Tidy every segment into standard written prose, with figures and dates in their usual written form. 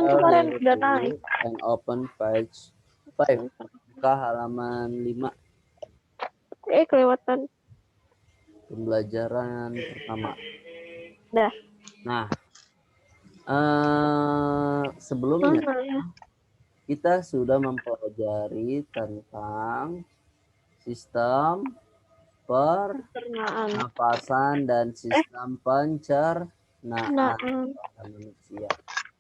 kan kemarin udah naik. And open page 5. Buka halaman 5. Kelewatan. Pembelajaran pertama. Dah. Nah, sebelumnya Mana ya? kita sudah mempelajari tentang sistem pernapasan dan sistem pencernaan pada manusia.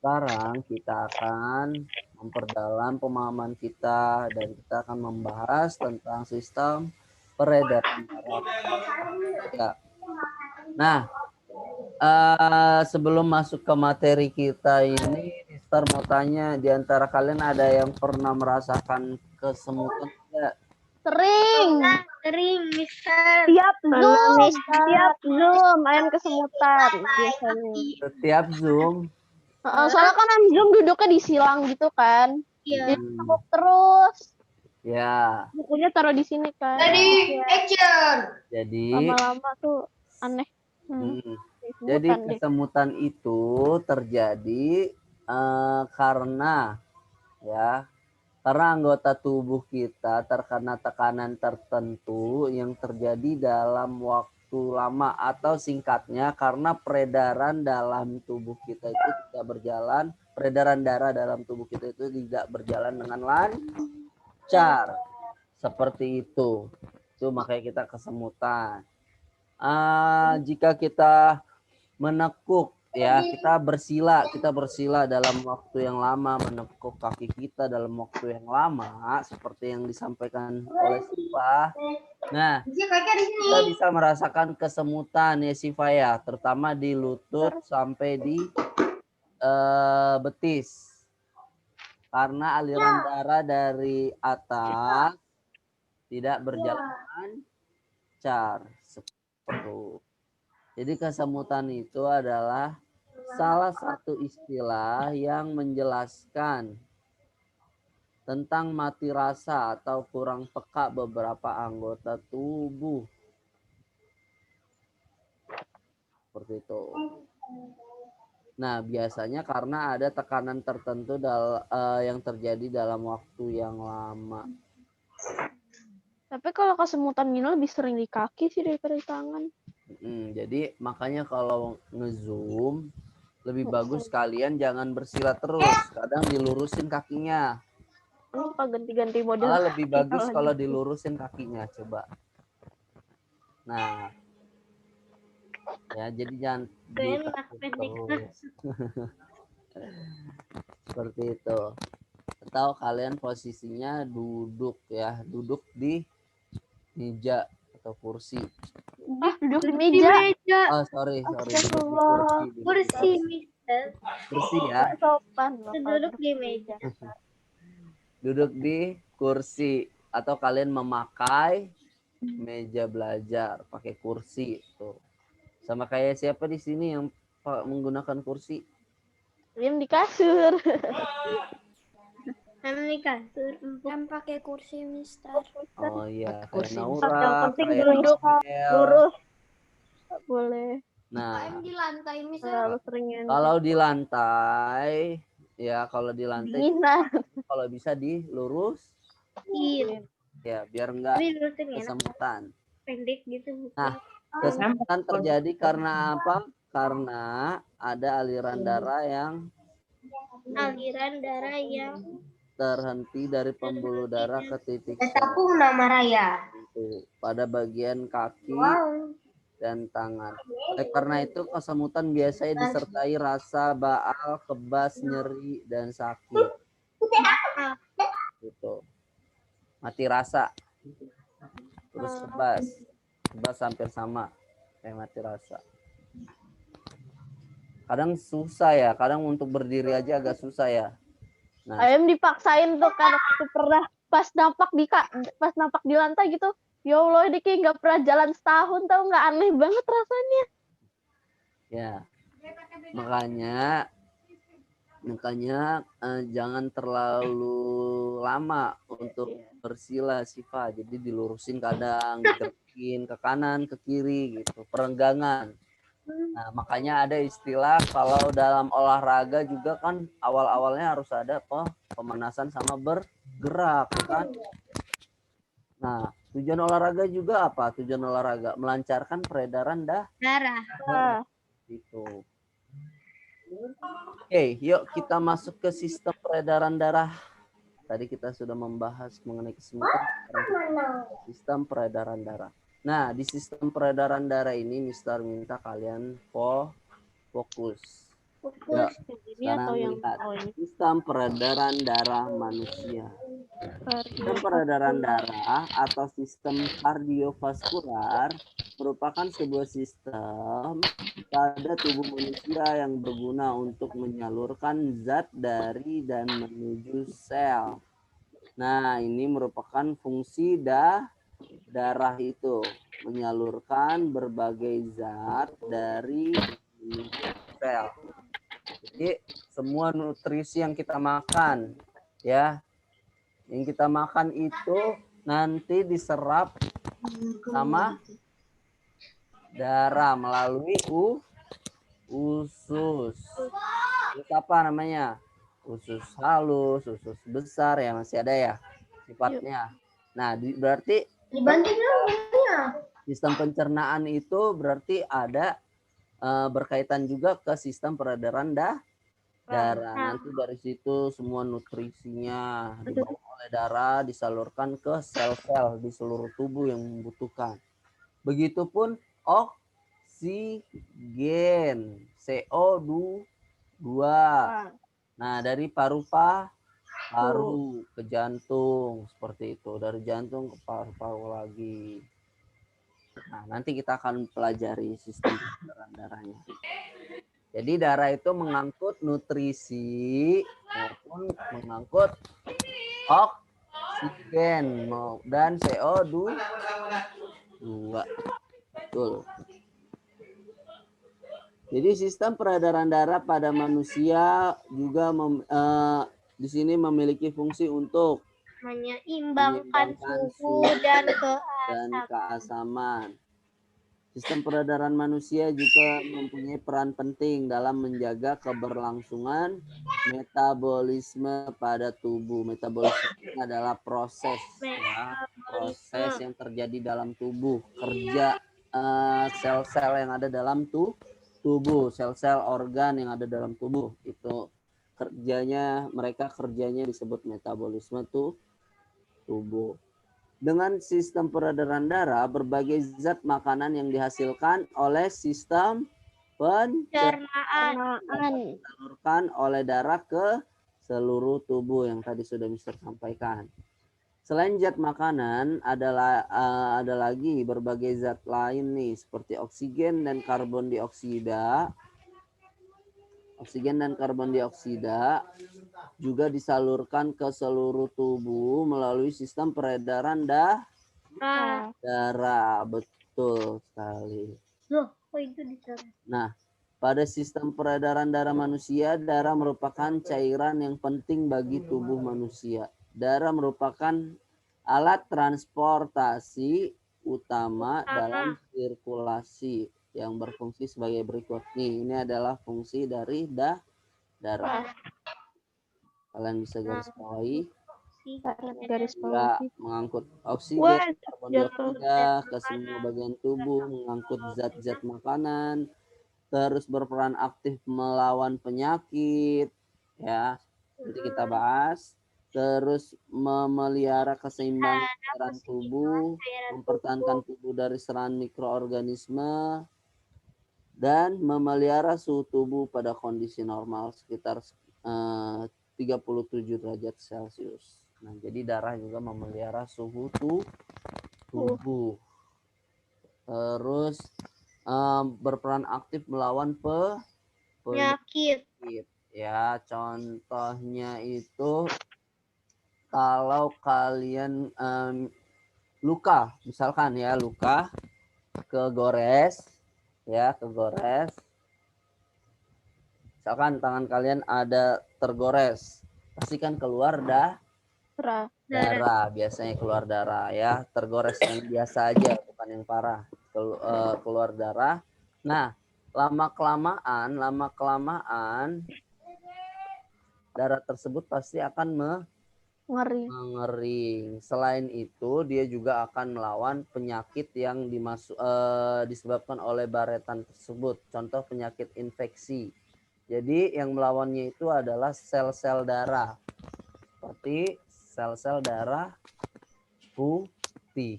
Sekarang kita akan memperdalam pemahaman kita dan kita akan membahas tentang sistem peredaran darah. Ya. Nah, sebelum masuk ke materi kita ini, Mister mau tanya, di antara kalian ada yang pernah merasakan kesemutan tidak? Sering, Mister. Tiap Zoom main kesemutan biasanya. Setiap Zoom. Soalnya kan Zoom duduknya di silang gitu kan. Iya. Jadi tekuk terus. Ya. Bukunya taruh di sini kan. Action. Jadi lama-lama tuh aneh. Jadi kesemutan itu terjadi karena anggota tubuh kita terkena tekanan tertentu yang terjadi dalam waktu lama, atau singkatnya karena peredaran dalam tubuh kita itu tidak berjalan, peredaran darah dalam tubuh kita itu tidak berjalan dengan lancar. Seperti itu. Itu makanya kita kesemutan. Jika kita menekuk, kita bersila dalam waktu yang lama, menekuk kaki kita dalam waktu yang lama, seperti yang disampaikan oleh Siva. Nah, kita bisa merasakan kesemutan ya Siva ya, terutama di lutut sampai di betis, karena aliran darah dari atas tidak berjalan lancar. Jadi kesemutan itu adalah salah satu istilah yang menjelaskan tentang mati rasa atau kurang peka beberapa anggota tubuh. Seperti itu. Nah, biasanya karena ada tekanan tertentu yang terjadi dalam waktu yang lama. Tapi kalau kesemutan gini lebih sering di kaki sih daripada di tangan. Jadi makanya kalau nge-zoom lebih bagus kalian jangan bersila terus, kadang dilurusin kakinya. Lupa ganti-ganti model. Malah lebih bagus kalau dilurusin kakinya, coba. Nah, ya jadi jangan terus. Seperti itu. Atau kalian posisinya duduk di meja atau kursi. Duduk di meja. Oh, sorry. Kursi, Mister. Kursi ya. Sopan. Duduk di meja. Duduk di kursi, atau kalian memakai meja belajar pakai kursi tuh. Sama kayak siapa di sini yang menggunakan kursi? Diam di kasur. Di kasur. Yang pakai kursi, Mister. Oh iya, kayak Yang Naura, penting kayak duduk lurus. Boleh. Nah, di lantai, Mister. Kalau di lantai, kalau bisa dilurusin. Ya, biar enggak kesemutan. Pendek gitu. Nah, kesemutan terjadi karena apa? Karena ada aliran darah yang terhenti dari pembuluh darah ke titik Tapung nama raya pada bagian kaki dan tangan. Oleh karena itu kesemutan biasanya disertai rasa baal, kebas, nyeri, dan sakit. Gitu. Mati rasa. Terus kebas hampir sama kayak mati rasa. Kadang susah ya, kadang untuk berdiri aja agak susah ya. Nah, Ayam dipaksain tuh kan aku pernah pas nampak di lantai gitu. Ya Allah, ini kayak nggak pernah jalan setahun, tau nggak, aneh banget rasanya. Ya, makanya jangan terlalu lama untuk bersila Siva. Jadi dilurusin kadang, digerakin ke kanan, ke kiri gitu, perenggangan. Nah, makanya ada istilah kalau dalam olahraga juga kan awal-awalnya harus ada pemanasan sama bergerak kan. Nah, tujuan olahraga juga apa? Tujuan olahraga melancarkan peredaran Darah. Nah, gitu. Oke, yuk kita masuk ke sistem peredaran darah. Tadi kita sudah membahas mengenai kesemutan sistem peredaran darah. Nah, di sistem peredaran darah ini Mister minta kalian fokus. Ya, ini atau sekarang yang lihat ini? sistem peredaran darah manusia. Sistem peredaran darah atau sistem kardiovaskular merupakan sebuah sistem pada tubuh manusia yang berguna untuk menyalurkan zat dari dan menuju sel. Nah, ini merupakan fungsi darah itu, menyalurkan berbagai zat dari sel. Jadi semua nutrisi yang kita makan, ya, yang kita makan itu nanti diserap sama darah melalui usus. Usus apa namanya? Usus halus, usus besar ya masih ada ya sifatnya. Nah, berarti sistem pencernaan itu berarti ada berkaitan juga ke sistem peredaran darah. Nanti dari situ semua nutrisinya dibawa oleh darah disalurkan ke sel-sel di seluruh tubuh yang membutuhkan. Begitupun oksigen, CO2. Nah, dari paru ke jantung seperti itu, dari jantung ke paru-paru lagi. Nah, nanti kita akan pelajari sistem peredaran darahnya. Jadi darah itu mengangkut nutrisi maupun mengangkut oksigen dan CO2. Betul. Jadi sistem peredaran darah pada manusia juga di sini memiliki fungsi untuk menyeimbangkan suhu dan keasaman. Sistem peredaran manusia juga mempunyai peran penting dalam menjaga keberlangsungan metabolisme pada tubuh. Metabolisme adalah proses yang terjadi dalam tubuh, kerja sel-sel yang ada dalam tubuh, sel-sel organ yang ada dalam tubuh. Itu mereka kerjanya disebut metabolisme tubuh. Dengan sistem peredaran darah, berbagai zat makanan yang dihasilkan oleh sistem pencernaan disalurkan oleh darah ke seluruh tubuh yang tadi sudah Mister sampaikan. Selain zat makanan, ada lagi berbagai zat lain nih, seperti oksigen dan karbon dioksida. Oksigen dan karbon dioksida juga disalurkan ke seluruh tubuh melalui sistem peredaran darah. Betul sekali. Nah, pada sistem peredaran darah manusia, darah merupakan cairan yang penting bagi tubuh manusia. Darah merupakan alat transportasi utama dalam sirkulasi yang berfungsi sebagai berikut. Nih, ini adalah fungsi dari darah. Kalian bisa garis bawahi. Mengangkut oksigen, karbon dioksida ke semua bagian tubuh, mengangkut zat-zat makanan, terus berperan aktif melawan penyakit, ya. Nanti kita bahas. Terus memelihara keseimbangan tubuh, mempertahankan tubuh dari serangan mikroorganisme, dan memelihara suhu tubuh pada kondisi normal sekitar 37 derajat Celcius. Nah, jadi darah juga memelihara suhu tubuh. Terus berperan aktif melawan penyakit. Ya, contohnya itu kalau kalian luka, misalkan ya luka kegores. Misalkan tangan kalian ada tergores, pasti kan keluar darah, biasanya keluar darah ya, tergores yang biasa aja bukan yang parah, keluar darah. Nah, Lama-kelamaan darah tersebut pasti akan Ngeri. mengering. Selain itu, dia juga akan melawan penyakit yang disebabkan oleh baretan tersebut. Contoh penyakit infeksi. Jadi yang melawannya itu adalah sel-sel darah. Seperti sel-sel darah putih.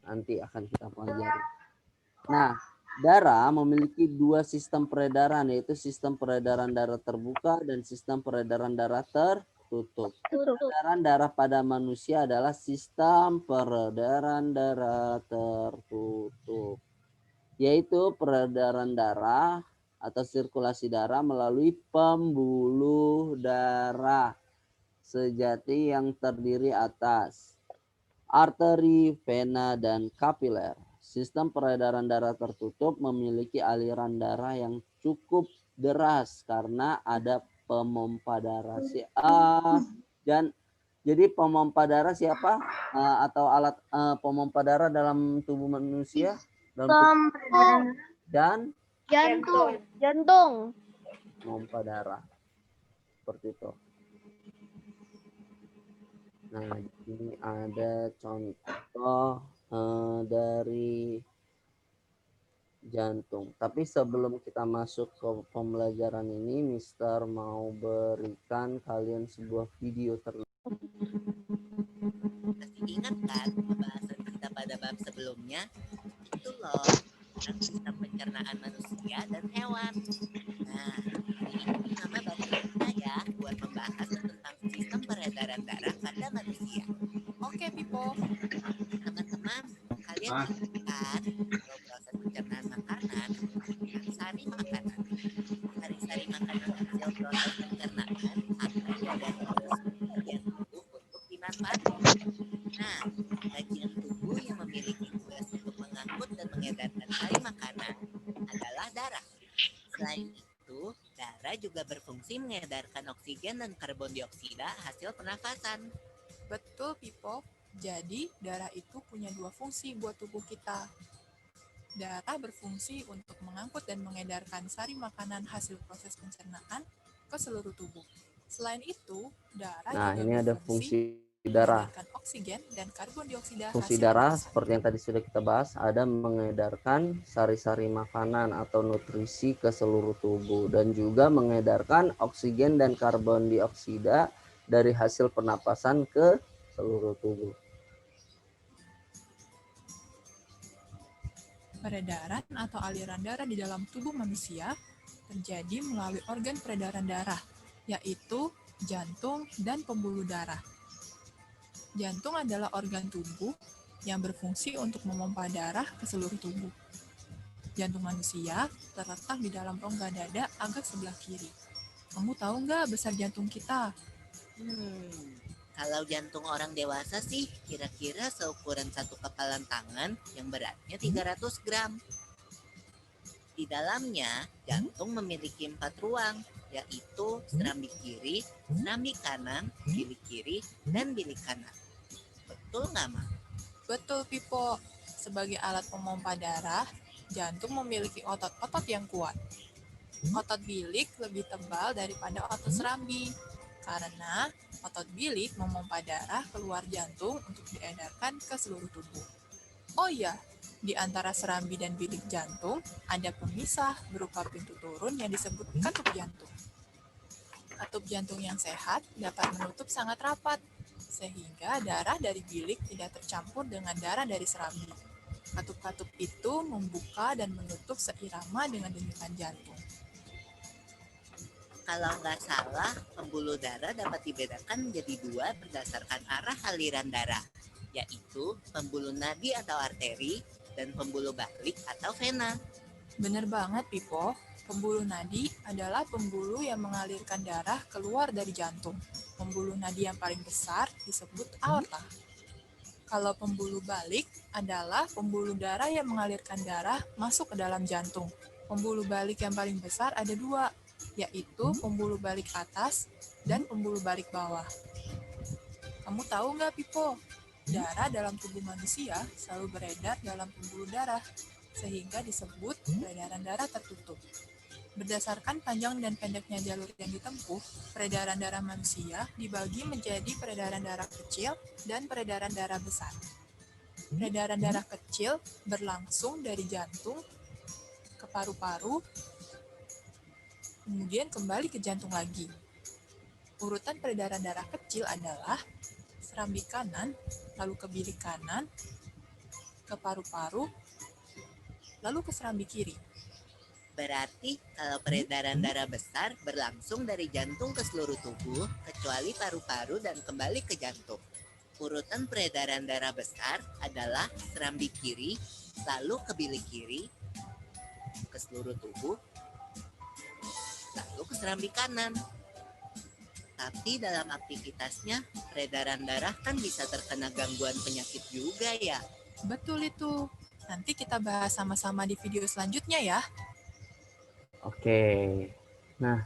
Nanti akan kita pelajari. Nah, darah memiliki dua sistem peredaran, yaitu sistem peredaran darah terbuka dan sistem peredaran darah tertutup. Peredaran darah pada manusia adalah sistem peredaran darah tertutup, yaitu peredaran darah atau sirkulasi darah melalui pembuluh darah sejati yang terdiri atas arteri, vena, dan kapiler. Sistem peredaran darah tertutup memiliki aliran darah yang cukup deras karena ada pemompa darah. Dan jadi pemompa darah siapa? Atau alat pemompa darah dalam tubuh manusia? Dalam tubuh dan Jantung. pemompa darah. Seperti itu. Nah, ini ada contoh dari jantung. Tapi sebelum kita masuk ke pembelajaran ini, Mister mau berikan kalian sebuah video terlebih. Masih ingat kan pembahasan kita pada bab sebelumnya? Itu loh, tentang sistem pencernaan manusia dan hewan. Nah, ini Mama bantu kita ya buat membahas tentang sistem peredaran darah pada manusia. Oke, Pipo. Teman-teman, kalian ingat kan kalau proses pencernaan makanan dengan sari makanan. Sari-sari makanan hasil proses pencernaan akan diadani ke bagian tubuh untuk dimanfaatkan. Nah, bagian tubuh yang memiliki tugas untuk mengangkut dan mengedarkan sari makanan adalah darah. Selain itu, darah juga berfungsi mengedarkan oksigen dan karbon dioksida hasil pernafasan. Betul, Pipo. Jadi, darah itu punya dua fungsi buat tubuh kita. Darah berfungsi untuk mengangkut dan mengedarkan sari makanan hasil proses pencernaan ke seluruh tubuh. Selain itu, darah Nah, juga ini ada berfungsi fungsi darah. mengedarkan oksigen dan karbon dioksida Fungsi hasil darah pernafasan. seperti yang tadi sudah kita bahas, ada mengedarkan sari-sari makanan atau nutrisi ke seluruh tubuh dan juga mengedarkan oksigen dan karbon dioksida dari hasil pernapasan ke seluruh tubuh. Peredaran atau aliran darah di dalam tubuh manusia terjadi melalui organ peredaran darah, yaitu jantung dan pembuluh darah. Jantung adalah organ tubuh yang berfungsi untuk memompa darah ke seluruh tubuh. Jantung manusia terletak di dalam rongga dada agak sebelah kiri. Kamu tahu nggak besar jantung kita? Kalau jantung orang dewasa sih kira-kira seukuran satu kepalan tangan yang beratnya 300 gram. Di dalamnya, jantung memiliki 4 ruang, yaitu serambi kiri, serambi kanan, bilik kiri, dan bilik kanan. Betul nggak, Ma? Betul, Pipo. Sebagai alat pemompa darah, jantung memiliki otot-otot yang kuat. Otot bilik lebih tebal daripada otot serambi, karena otot bilik memompa darah keluar jantung untuk diedarkan ke seluruh tubuh. Oh iya, di antara serambi dan bilik jantung ada pemisah berupa pintu turun yang disebut katup jantung. Katup jantung yang sehat dapat menutup sangat rapat, sehingga darah dari bilik tidak tercampur dengan darah dari serambi. Katup-katup itu membuka dan menutup seirama dengan denyutan jantung. Kalau nggak salah, pembuluh darah dapat dibedakan menjadi 2 berdasarkan arah aliran darah, yaitu pembuluh nadi atau arteri dan pembuluh balik atau vena. Benar banget, Pipo. Pembuluh nadi adalah pembuluh yang mengalirkan darah keluar dari jantung. Pembuluh nadi yang paling besar disebut aorta. Kalau pembuluh balik adalah pembuluh darah yang mengalirkan darah masuk ke dalam jantung. Pembuluh balik yang paling besar ada 2, yaitu pembuluh balik atas dan pembuluh balik bawah. Kamu tahu nggak, Pipo? Darah dalam tubuh manusia selalu beredar dalam pembuluh darah. sehingga disebut peredaran darah tertutup. Berdasarkan panjang dan pendeknya jalur yang ditempuh, peredaran darah manusia dibagi menjadi peredaran darah kecil dan peredaran darah besar. Peredaran darah kecil berlangsung dari jantung ke paru-paru, kemudian kembali ke jantung lagi. Urutan peredaran darah kecil adalah serambi kanan, lalu ke bilik kanan, ke paru-paru, lalu ke serambi kiri. Berarti kalau peredaran darah besar berlangsung dari jantung ke seluruh tubuh, kecuali paru-paru dan kembali ke jantung. Urutan peredaran darah besar adalah serambi kiri, lalu ke bilik kiri, ke seluruh tubuh, lalu ke serambi kanan. Tapi dalam aktivitasnya, peredaran darah kan bisa terkena gangguan penyakit juga ya. Betul itu. Nanti kita bahas sama-sama di video selanjutnya ya. Oke. Nah.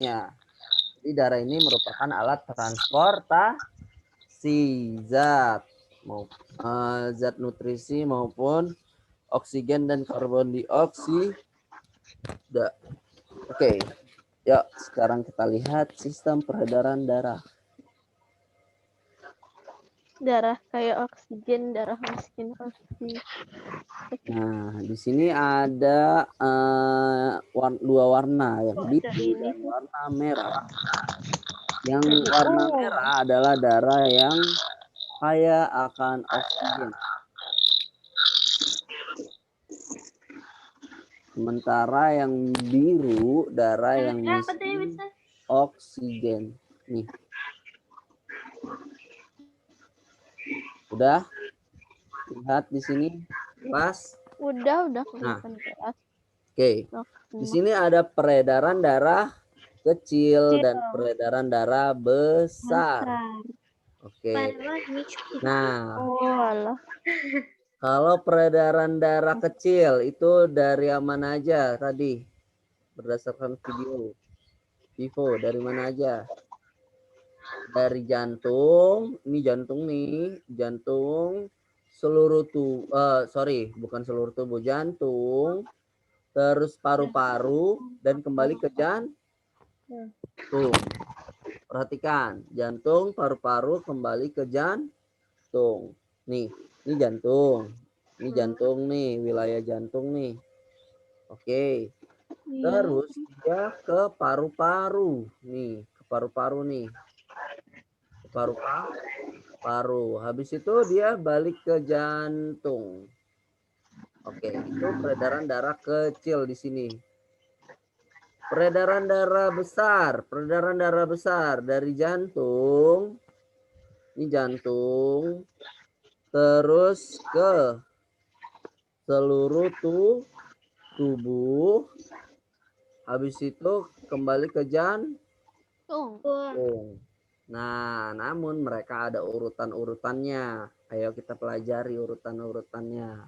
Ya. Jadi darah ini merupakan alat transportasi zat nutrisi maupun oksigen dan karbon dioksida. Oke. Yuk, sekarang kita lihat sistem peredaran darah. Darah kayak oksigen, darah miskin oksigen. Nah, di sini ada dua warna, yang biru dan warna merah. Yang warna merah adalah darah yang kaya akan oksigen. Sementara yang biru darah yang miskin oksigen. Nih. Udah? Lihat di sini. Pas? Udah Nah. kelihatan jelas. Oke. Di sini ada peredaran darah kecil dan peredaran darah besar. Oke. Nah, kalau peredaran darah kecil itu dari mana aja tadi? Berdasarkan Vivo, dari mana aja? Dari jantung, ini jantung nih, jantung, seluruh tubuh, bukan seluruh tubuh, jantung, terus paru-paru, dan kembali ke jantung. Perhatikan, jantung, paru-paru, kembali ke jantung. Nih, ini jantung. Ini jantung nih, wilayah jantung nih. Oke. Terus dia ke paru-paru. Nih, ke paru-paru nih. Ke paru-paru. Habis itu dia balik ke jantung. Oke, itu peredaran darah kecil di sini. Peredaran darah besar dari jantung. Ini jantung. Terus ke seluruh tubuh. Habis itu kembali ke jantung. Nah, namun mereka ada urutan-urutannya. Ayo kita pelajari urutan-urutannya.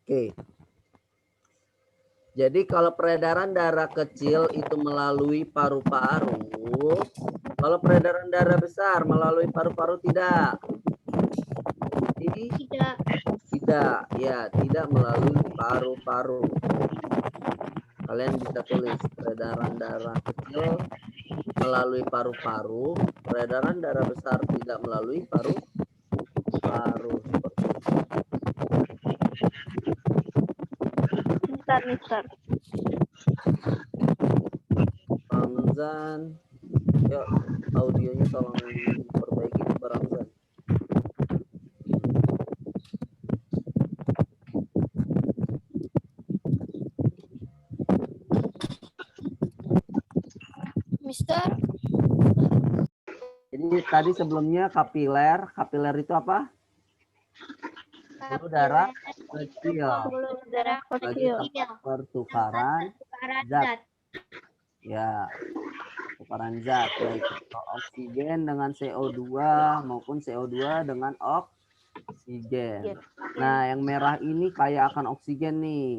Oke. Jadi kalau peredaran darah kecil itu melalui paru-paru, kalau peredaran darah besar melalui paru-paru tidak? Tidak, ya, tidak melalui paru-paru. Kalian bisa tulis peredaran darah kecil melalui paru-paru, peredaran darah besar tidak melalui paru-paru. Mister. Bang Zan, yuk audionya tolong perbaiki Bang Zan. Mister. Jadi tadi sebelumnya kapiler itu apa? Pembuluh darah kecil. Bagi tempat pertukaran zat. Ya, pertukaran zat baik oksigen dengan CO2 maupun CO2 dengan oksigen. Nah, yang merah ini kaya akan oksigen nih.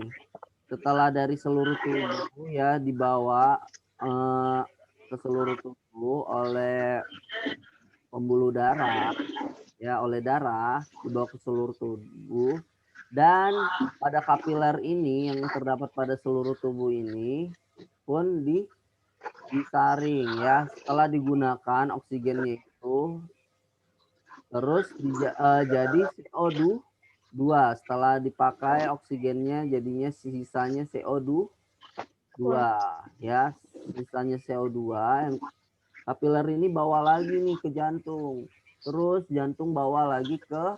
Setelah dari seluruh tubuh ya dibawa ke seluruh tubuh oleh pembuluh darah. ya oleh darah dibawa ke seluruh tubuh, dan pada kapiler ini yang terdapat pada seluruh tubuh ini pun disaring ya. Setelah digunakan oksigennya itu terus jadi CO2. Setelah dipakai oksigennya jadinya sisanya CO2 ya, sisanya CO2 yang kapiler ini bawa lagi nih ke jantung, terus jantung bawa lagi ke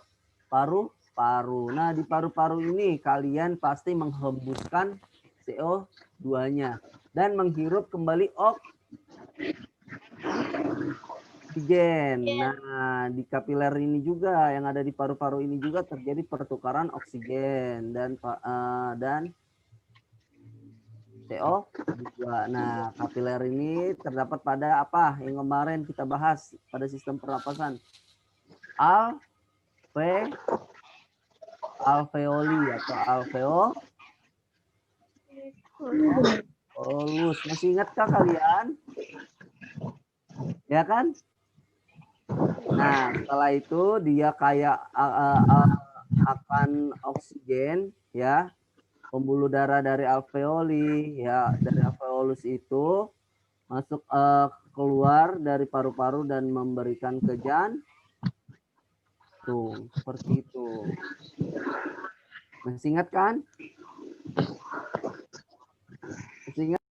paru-paru. Nah, di paru-paru ini kalian pasti menghembuskan CO2-nya dan menghirup kembali oksigen. Nah, di kapiler ini juga yang ada di paru-paru ini juga terjadi pertukaran oksigen dan CO2. Nah, kapiler ini terdapat pada apa yang kemarin kita bahas pada sistem pernapasan? Alveoli atau alveolus. Masih ingatkah kalian? Ya kan? Nah, setelah itu dia kayak akan oksigen ya. Pembuluh darah dari alveoli ya, dari alveolus itu masuk keluar dari paru-paru dan memberikan ke jantung seperti itu. Masih ingat kan? Masih ingat?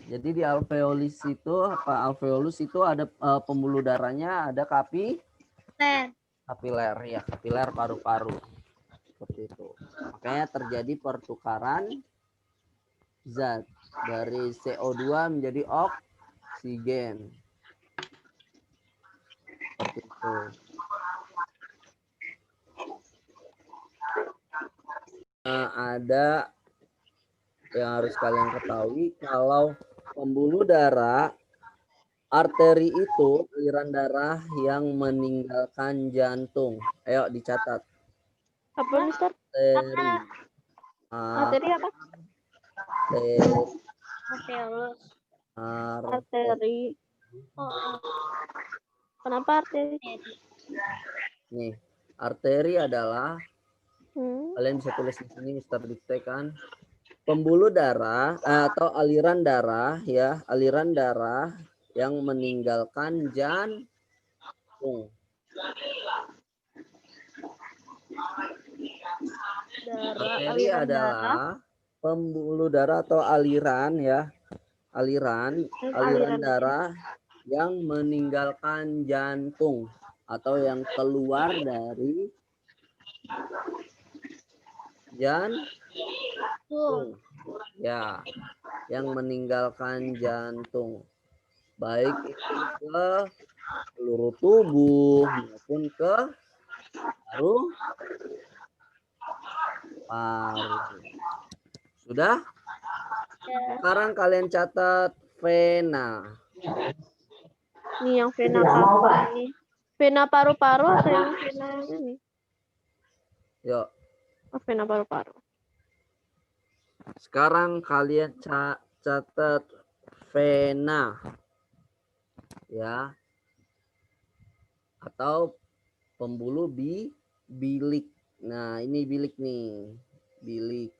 Jadi di alveolus itu ada pembuluh darahnya, ada kapiler ya, kapiler paru-paru. Seperti itu. Makanya terjadi pertukaran zat dari CO2 menjadi oksigen. Seperti itu. Ada yang harus kalian ketahui, kalau pembuluh darah arteri itu aliran darah yang meninggalkan jantung. Ayo dicatat. Apa, Mister? Arteri apa? Arteri. Kenapa arteri? Nih, arteri adalah kalian bisa tulis di sini, Mister diktekan. Pembuluh darah atau aliran darah ya, aliran darah yang meninggalkan jantung. Arteri adalah pembuluh darah atau aliran ya, aliran darah yang meninggalkan jantung atau yang keluar dari jantung ya, yang meninggalkan jantung, baik itu ke seluruh tubuh maupun ke paru. Sudah? Sekarang kalian catat vena. Ini yang vena paru ini. Vena paru-paru atau yang vena ini? Yuk. Vena paru-paru. Sekarang kalian catat vena. Ya. Atau pembuluh bilik. Nah, ini bilik nih. Bilik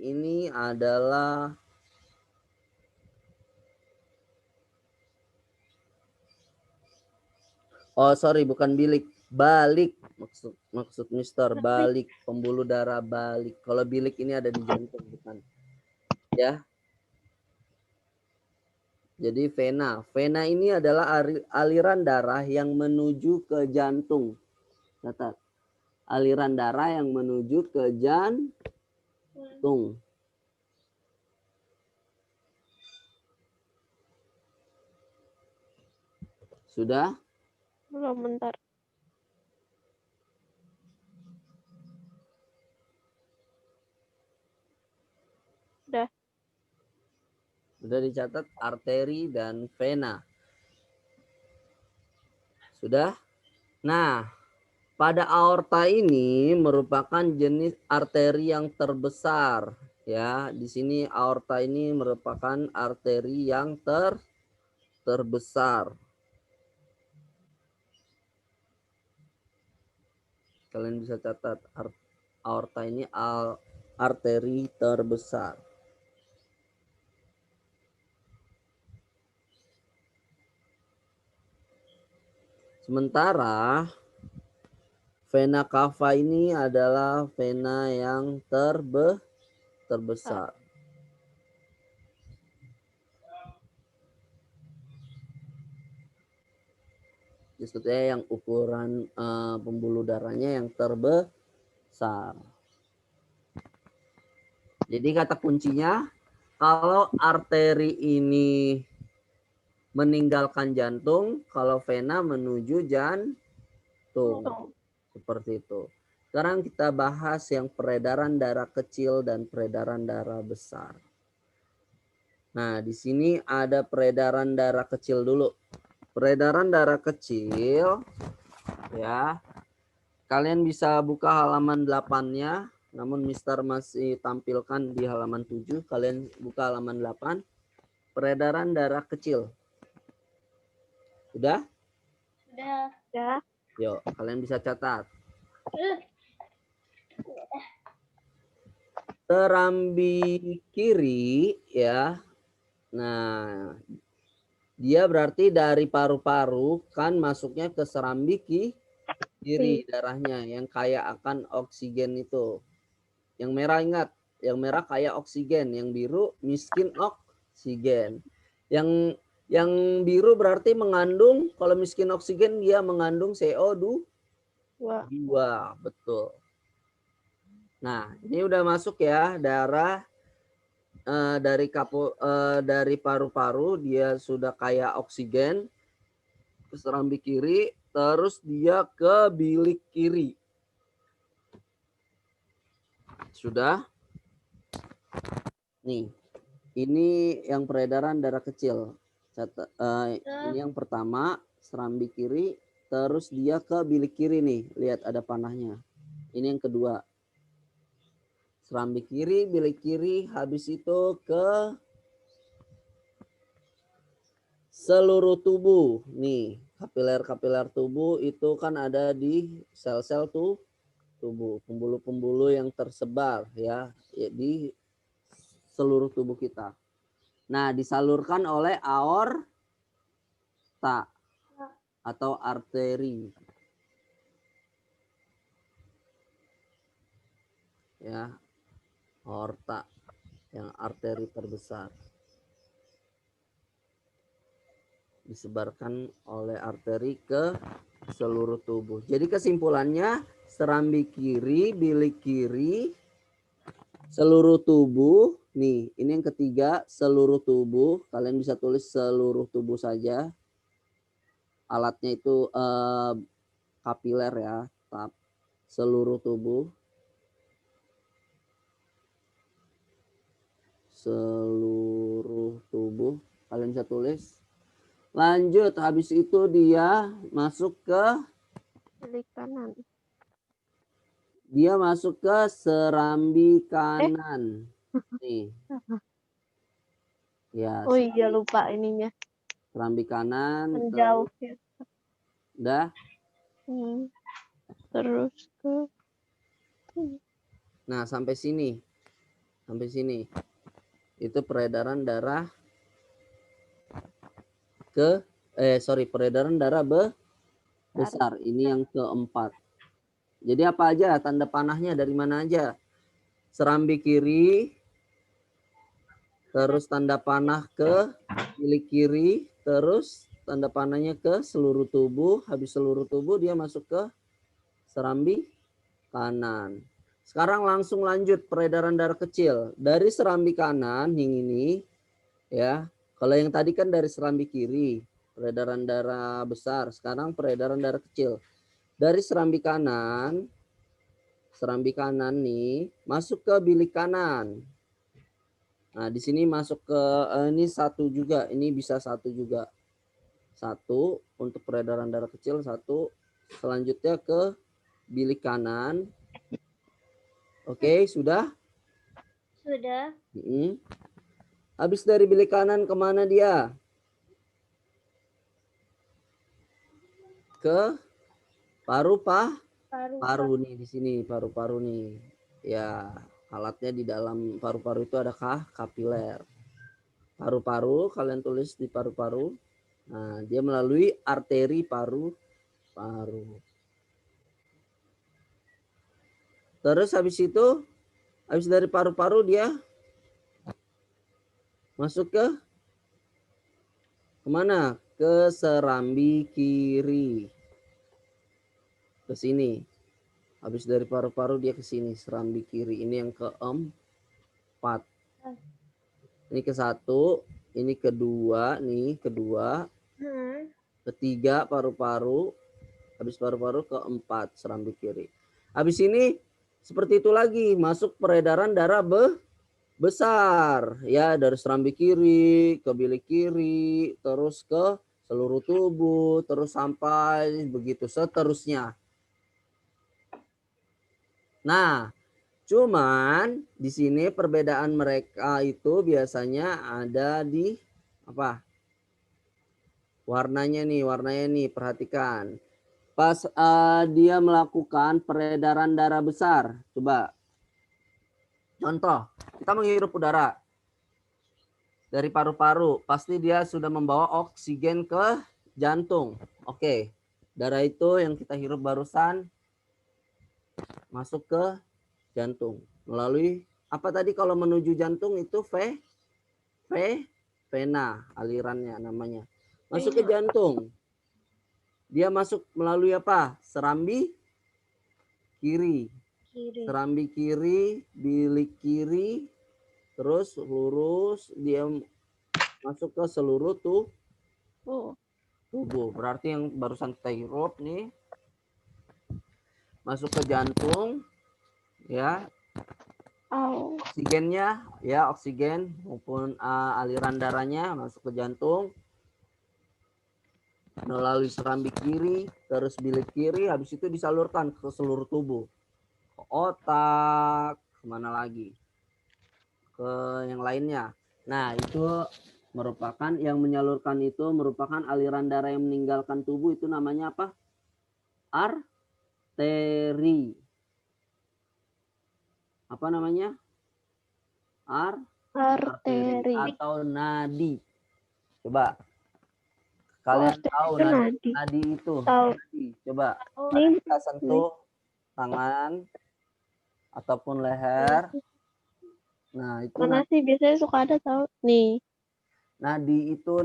ini adalah bukan bilik, balik. Maksud Mister balik, pembuluh darah balik. Kalau bilik ini ada di jantung bukan. Ya. Jadi vena. Vena ini adalah aliran darah yang menuju ke jantung. Catat. Aliran darah yang menuju ke jantung. Sudah? Belum, bentar. Sudah dicatat arteri dan vena. Sudah? Nah, pada aorta ini merupakan jenis arteri yang terbesar. Ya, di sini aorta ini merupakan arteri yang terbesar. Kalian bisa catat aorta ini arteri terbesar. Sementara vena cava ini adalah vena yang terbesar. Maksudnya yang ukuran pembuluh darahnya yang terbesar. Jadi kata kuncinya, kalau arteri ini meninggalkan jantung, kalau vena menuju jantung. Seperti itu. Sekarang kita bahas yang peredaran darah kecil dan peredaran darah besar. Nah, di sini ada peredaran darah kecil dulu. Peredaran darah kecil, ya. Kalian bisa buka halaman 8-nya, namun Mister masih tampilkan di halaman 7. Kalian buka halaman 8. Peredaran darah kecil. Udah? Ya. Yuk, kalian bisa catat. Serambi kiri, ya. Nah, dia berarti dari paru-paru kan masuknya ke serambi kiri darahnya yang kaya akan oksigen itu. Yang merah ingat, yang merah kaya oksigen, yang biru miskin oksigen. Yang biru berarti mengandung, kalau miskin oksigen dia mengandung CO2. Betul. Nah, ini udah masuk ya darah dari paru-paru, dia sudah kaya oksigen ke serambi kiri, terus dia ke bilik kiri. Sudah? Nih, ini yang peredaran darah kecil. Ini yang pertama, serambi kiri, terus dia ke bilik kiri nih. Lihat ada panahnya. Ini yang kedua. Serambi kiri, bilik kiri, habis itu ke seluruh tubuh. Nih, kapiler-kapiler tubuh itu kan ada di sel-sel tubuh, pembuluh-pembuluh yang tersebar ya di seluruh tubuh kita. Nah, disalurkan oleh aorta atau arteri. Ya, aorta yang arteri terbesar. Disebarkan oleh arteri ke seluruh tubuh. Jadi kesimpulannya, serambi kiri, bilik kiri, seluruh tubuh. Nih, ini yang ketiga, seluruh tubuh. Kalian bisa tulis seluruh tubuh saja. Alatnya itu kapiler ya, seluruh tubuh. Seluruh tubuh. Kalian bisa tulis. Lanjut, habis itu dia masuk ke Bilik kanan. Dia masuk ke serambi kanan. Nih. Ya. Oh iya, lupa ininya. Serambi kanan. Menjauh ya. Udah. Terus ke. Nah, sampai sini. Sampai sini. Itu peredaran darah peredaran darah besar. Ini yang keempat. Jadi apa aja tanda panahnya dari mana aja? Serambi kiri, terus tanda panah ke bilik kiri, terus tanda panahnya ke seluruh tubuh. Habis seluruh tubuh dia masuk ke serambi kanan. Sekarang langsung lanjut peredaran darah kecil. Dari serambi kanan yang ini ya. Kalau yang tadi kan dari serambi kiri, peredaran darah besar. Sekarang peredaran darah kecil. Dari serambi kanan nih masuk ke bilik kanan. Nah, di sini masuk ke ini satu juga, ini bisa satu juga. Satu untuk peredaran darah kecil, satu. Selanjutnya ke bilik kanan. Oke, sudah? Sudah. Habis dari bilik kanan kemana dia? Ke paru paru nih di sini, paru-paru nih. Ya, alatnya di dalam paru-paru itu adakah kapiler. Paru-paru, kalian tulis di paru-paru. Nah, dia melalui arteri paru-paru. Terus habis itu, habis dari paru-paru dia masuk ke kemana? Ke serambi kiri. Ke sini. Habis dari paru-paru dia ke sini, serambi kiri. Ini yang keempat. Ini ke satu, ini kedua, nih kedua. Ketiga paru-paru. Habis paru-paru keempat, serambi kiri. Habis ini seperti itu lagi, masuk peredaran darah besar. Ya, dari serambi kiri ke bilik kiri, terus ke seluruh tubuh, terus sampai begitu seterusnya. Nah, cuman di sini perbedaan mereka itu biasanya ada di apa? Warnanya nih, perhatikan. Pas dia melakukan peredaran darah besar, coba. Contoh, kita menghirup udara dari paru-paru, pasti dia sudah membawa oksigen ke jantung. Oke, darah itu yang kita hirup barusan masuk ke jantung melalui apa tadi kalau menuju jantung itu vena alirannya namanya. Masuk ke jantung. Dia masuk melalui apa? Serambi kiri. Serambi kiri, bilik kiri, terus lurus dia masuk ke seluruh tubuh. Berarti yang barusan kita hirup nih masuk ke jantung, ya. Oksigennya, ya oksigen maupun aliran darahnya masuk ke jantung melalui serambi kiri, terus bilik kiri, habis itu disalurkan ke seluruh tubuh. Ke otak, kemana lagi? Ke yang lainnya. Nah, itu merupakan yang menyalurkan itu merupakan aliran darah yang meninggalkan tubuh itu namanya apa? Arteri. Apa namanya? Arteri atau nadi. Coba. Kalian tahu nadi itu? Nadi. Coba. Kita sentuh tangan ataupun leher. Nah, itu mana sih biasanya suka ada tahu nih. Nadi itu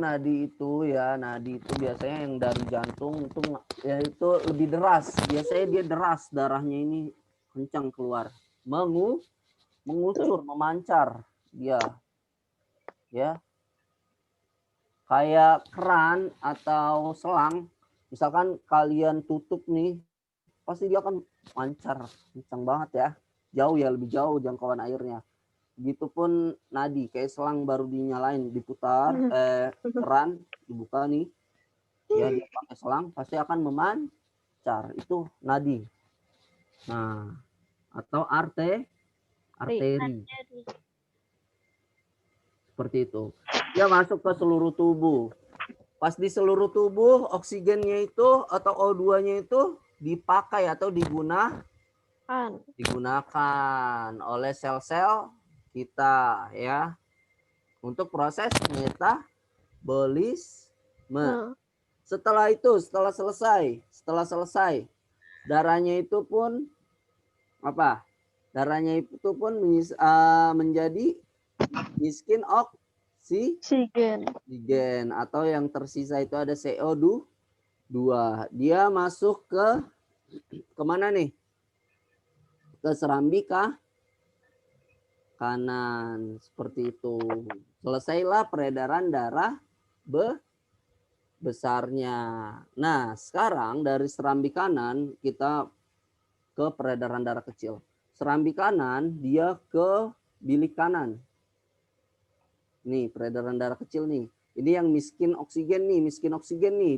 ya, nadi itu biasanya yang dari jantung itu ya itu lebih deras. Biasanya dia deras, darahnya ini kencang keluar. Mengucur, memancar dia. Ya. Kayak keran atau selang, misalkan kalian tutup nih, pasti dia akan mancar kencang banget ya. Jauh ya, lebih jauh jangkauan airnya. Begitupun nadi, kayak selang baru dinyalain, diputar, keran dibuka nih, ya dia pakai selang pasti akan memancar, itu nadi. Nah, atau arteri, seperti itu. Dia masuk ke seluruh tubuh. Pas di seluruh tubuh, oksigennya itu atau O2-nya itu dipakai atau digunakan oleh sel-sel kita ya untuk proses metabolisme. Setelah itu, setelah selesai darahnya itu pun apa? Darahnya itu pun menjadi miskin oksigen atau yang tersisa itu ada CO2. Dia masuk ke kemana nih? Ke serambi kanan, seperti itu. Selesailah peredaran darah besarnya. Nah, sekarang dari serambi kanan kita ke peredaran darah kecil. Serambi kanan dia ke bilik kanan. Nih, peredaran darah kecil nih. Ini yang miskin oksigen nih.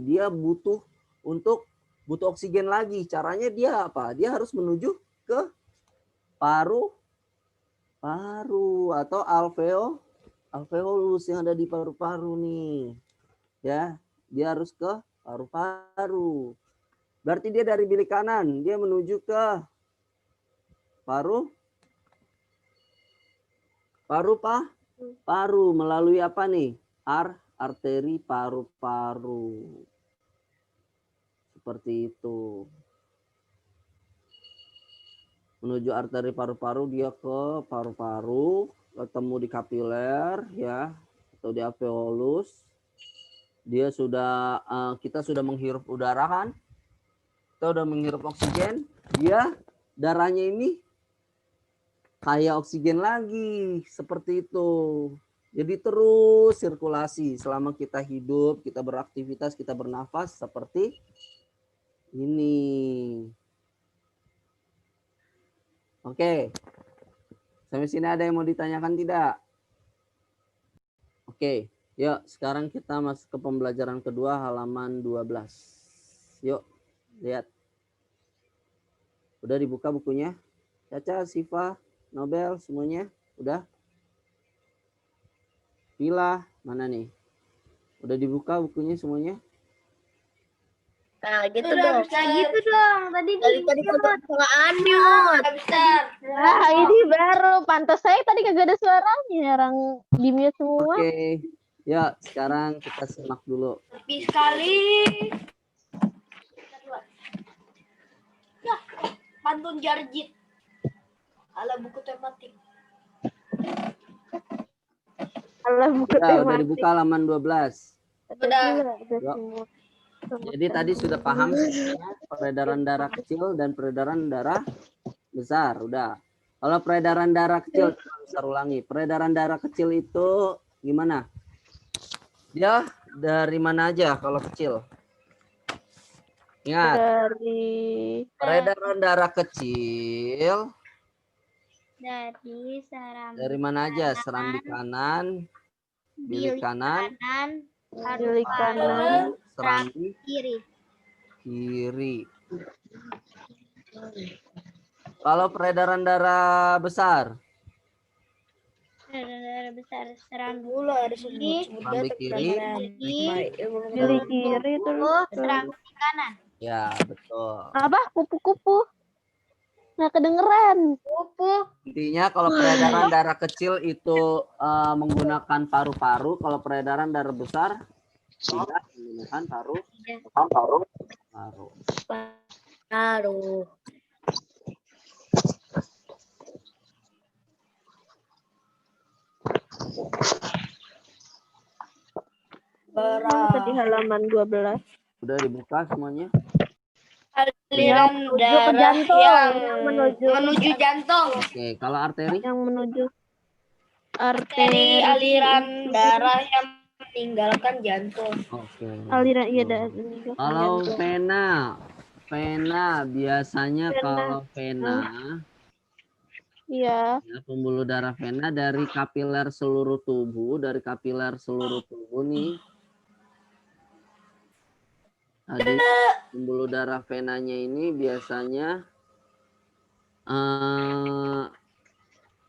Dia butuh oksigen lagi. Caranya dia apa? Dia harus menuju ke paru atau alveolus yang ada di paru-paru nih. Ya, dia harus ke paru-paru. Berarti dia dari bilik kanan, dia menuju ke paru. Paru melalui apa nih? Arteri paru-paru. Seperti itu. Menuju arteri paru-paru, dia ke paru-paru, ketemu di kapiler ya, atau di alveolus. Dia sudah kita sudah menghirup udara kan? Kita udah menghirup oksigen, dia darahnya ini kayak oksigen lagi, seperti itu. Jadi terus sirkulasi selama kita hidup, kita beraktivitas, kita bernafas seperti ini. Oke. Sampai sini ada yang mau ditanyakan tidak? Oke, yuk sekarang kita masuk ke pembelajaran kedua halaman 12. Yuk, lihat. Udah dibuka bukunya? Caca, Siva, Nobel, semuanya? Udah? Pila, mana nih? Udah dibuka bukunya semuanya? Nah, gitu Udah dong. bisa gitu dong. Tadi Dari tadi nggak anyut. Nah, ini baru. Pantas saya tadi kagak ada suaranya. Orang di-mute semua. Oke. Ya, sekarang kita simak dulu. Sepi sekali. Ya, pantun jarjit. Ala buku tematik. Alah, buku Udah tematik. dibuka halaman 12. Udah Yuk. semua. Jadi tadi sudah paham peredaran darah kecil dan peredaran darah besar. Udah. Kalau peredaran darah kecil, besar ulangi. Peredaran darah kecil itu gimana? Dia dari mana aja kalau kecil? Ingat, Dari peredaran darah kecil Dari serambi dari mana aja? Serambi kanan, bilik kanan, bilik kanan, serambi kiri. kiri. Kalau peredaran darah besar, Darah besar serambi Dulu ada sebut-sebut serambi kiri. bilik kiri terus. serambi kanan. Ya, betul. Apa? Kupu-kupu. Nggak kedengeran. Intinya kalau peredaran darah kecil itu menggunakan paru-paru, kalau peredaran darah besar tidak menggunakan paru-paru. Aduh. Di halaman 12. Udah dibuka semuanya? aliran Menuju ke darah jantung, yang yang menuju jantung. Oke, kalau arteri? Yang menuju Dari aliran darah yang meninggalkan jantung. Oke. aliran iya dah. Kalau vena biasanya Vena. kalau vena Iya. ya, pembuluh darah vena dari kapiler seluruh tubuh, nih. Jadi pembuluh darah venanya ini biasanya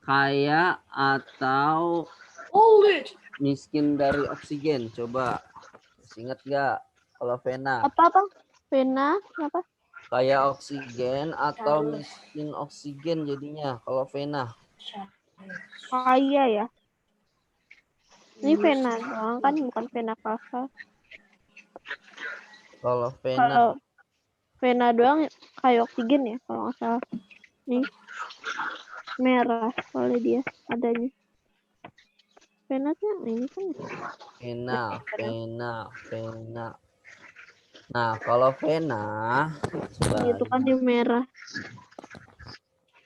kaya atau miskin dari oksigen. Coba ingat nggak kalau vena? Apa? Vena apa? Kaya oksigen atau miskin oksigen jadinya kalau vena. Kaya ya. Ini vena doang kan, bukan vena cava. Kalau Kalau vena doang kayak oksigen ya kalau nggak salah. Nih merah soalnya dia adanya. Vena tuh ini kan. Vena. Nah, kalau vena coba Itu kan yang merah.